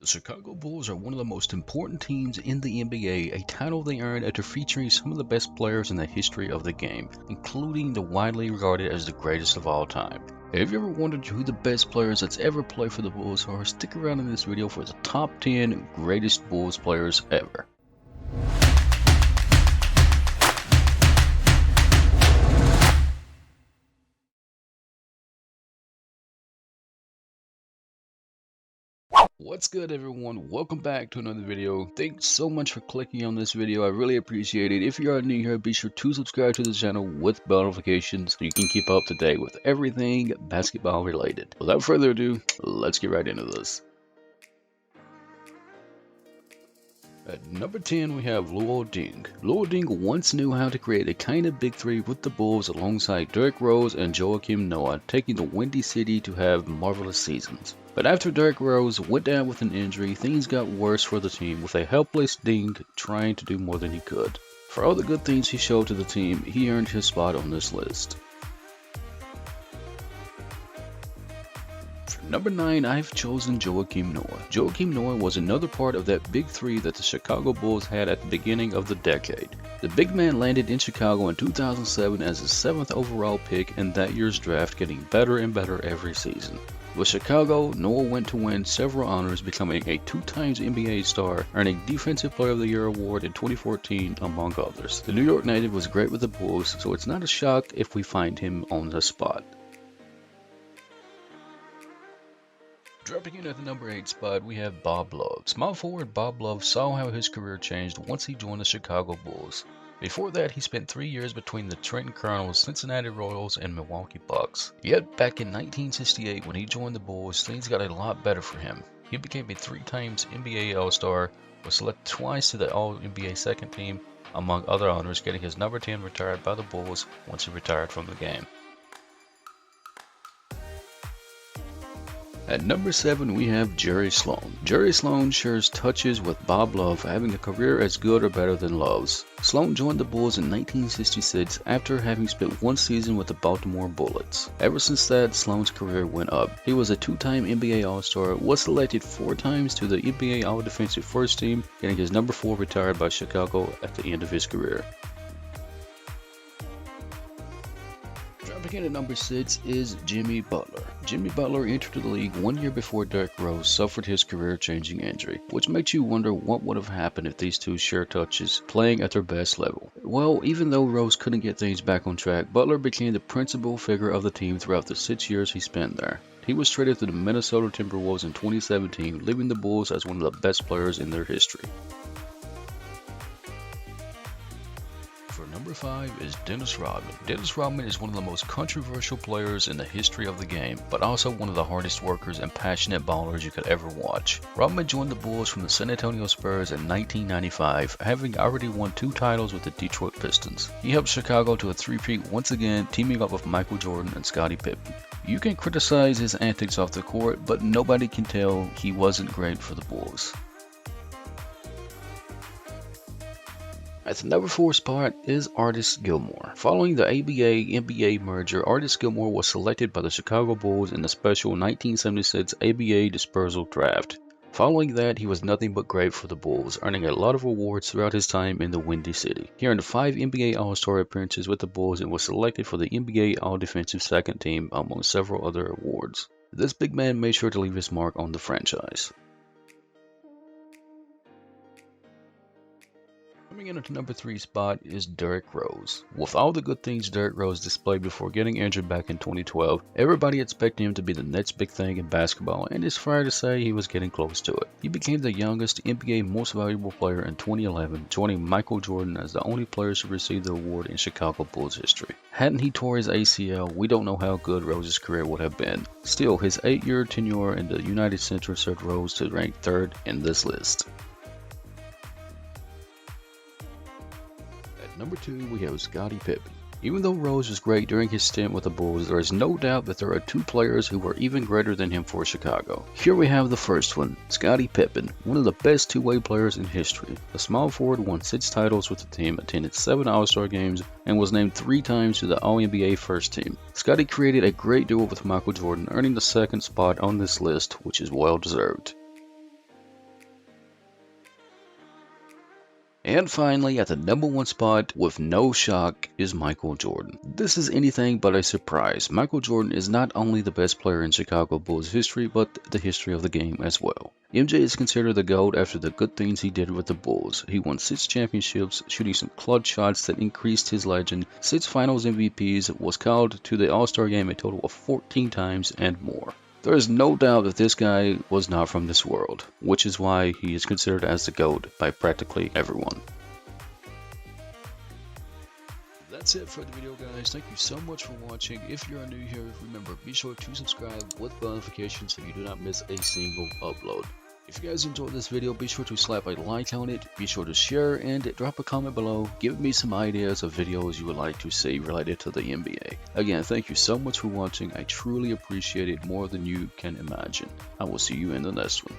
The Chicago Bulls are one of the most important teams in the NBA, a title they earned after featuring some of the best players in the history of the game, including the widely regarded as the greatest of all time. Have you ever wondered who the best players that's ever played for the Bulls are? Stick around in this video for the top 10 greatest Bulls players ever. What's good, everyone? Welcome back to another video. Thanks so much for clicking on this video. I really appreciate it. If you are new here, be sure to subscribe to the channel with bell notifications so you can keep up to date with everything basketball related. Without further ado, let's get right into this. At number 10, we have Luol Deng. Luol Deng once knew how to create a kind of big three with the Bulls alongside Derrick Rose and Joakim Noah, taking the Windy City to have marvelous seasons. But after Derrick Rose went down with an injury, things got worse for the team, with a helpless Deng trying to do more than he could. For all the good things he showed to the team, he earned his spot on this list. Number 9, I've chosen Joakim Noah. Joakim Noah was another part of that big three that the Chicago Bulls had at the beginning of the decade. The big man landed in Chicago in 2007 as the 7th overall pick in that year's draft, getting better and better every season. With Chicago, Noah went to win several honors, becoming a 2-time NBA star, earning Defensive Player of the Year award in 2014, among others. The New York native was great with the Bulls, so it's not a shock if we find him on the spot. Dropping in at the number 8 spot, we have Bob Love. Small forward Bob Love saw how his career changed once he joined the Chicago Bulls. Before that, he spent 3 years between the Trenton Colonels, Cincinnati Royals, and Milwaukee Bucks. Yet, back in 1968 when he joined the Bulls, things got a lot better for him. He became a 3-time NBA All-Star, was selected twice to the All-NBA second team, among other honors, getting his number 10 retired by the Bulls once he retired from the game. At number 7, we have Jerry Sloan. Jerry Sloan shares touches with Bob Love, having a career as good or better than Love's. Sloan joined the Bulls in 1966 after having spent 1 season with the Baltimore Bullets. Ever since that, Sloan's career went up. He was a 2-time NBA All-Star, was selected 4 times to the NBA All-Defensive First Team, getting his number 4 retired by Chicago at the end of his career. Dropping in at number 6 is Jimmy Butler. Jimmy Butler entered the league 1 year before Derrick Rose suffered his career-changing injury, which makes you wonder what would have happened if these two shared touches playing at their best level. Well, even though Rose couldn't get things back on track, Butler became the principal figure of the team throughout the 6 years he spent there. He was traded to the Minnesota Timberwolves in 2017, leaving the Bulls as one of the best players in their history. Number 5 is Dennis Rodman. Dennis Rodman is one of the most controversial players in the history of the game, but also one of the hardest workers and passionate ballers you could ever watch. Rodman joined the Bulls from the San Antonio Spurs in 1995, having already won 2 titles with the Detroit Pistons. He helped Chicago to a three-peat once again, teaming up with Michael Jordan and Scottie Pippen. You can criticize his antics off the court, but nobody can tell he wasn't great for the Bulls. At the number 4 spot is Artis Gilmore. Following the ABA-NBA merger, Artis Gilmore was selected by the Chicago Bulls in the special 1976 ABA dispersal draft. Following that, he was nothing but great for the Bulls, earning a lot of awards throughout his time in the Windy City. He earned 5 NBA All-Star appearances with the Bulls and was selected for the NBA All-Defensive Second Team, among several other awards. This big man made sure to leave his mark on the franchise. Coming in at the number 3 spot is Derrick Rose. With all the good things Derrick Rose displayed before getting injured back in 2012, everybody expected him to be the next big thing in basketball, and it's fair to say he was getting close to it. He became the youngest NBA Most Valuable Player in 2011, joining Michael Jordan as the only player to receive the award in Chicago Bulls history. Hadn't he tore his ACL, we don't know how good Rose's career would have been. Still, his 8-year tenure in the United Center set Rose to rank 3rd in this list. Number 2, we have Scottie Pippen. Even though Rose was great during his stint with the Bulls, there is no doubt that there are 2 players who were even greater than him for Chicago. Here we have the first one, Scottie Pippen, one of the best 2-way players in history. The small forward won 6 titles with the team, attended 7 All-Star games, and was named 3 times to the All-NBA First Team. Scottie created a great duo with Michael Jordan, earning the 2nd spot on this list, which is well deserved. And finally, at the number 1 spot, with no shock, is Michael Jordan. This is anything but a surprise. Michael Jordan is not only the best player in Chicago Bulls history, but the history of the game as well. MJ is considered the GOAT after the good things he did with the Bulls. He won 6 championships, shooting some clutch shots that increased his legend, 6 finals MVPs, was called to the All-Star game a total of 14 times, and more. There is no doubt that this guy was not from this world, which is why he is considered as the GOAT by practically everyone. That's it for the video, guys. Thank you so much for watching. If you are new here, remember, be sure to subscribe with notifications so you do not miss a single upload. If you guys enjoyed this video, be sure to slap a like on it, be sure to share, and drop a comment below. Give me some ideas of videos you would like to see related to the NBA. Again, thank you so much for watching. I truly appreciate it more than you can imagine. I will see you in the next one.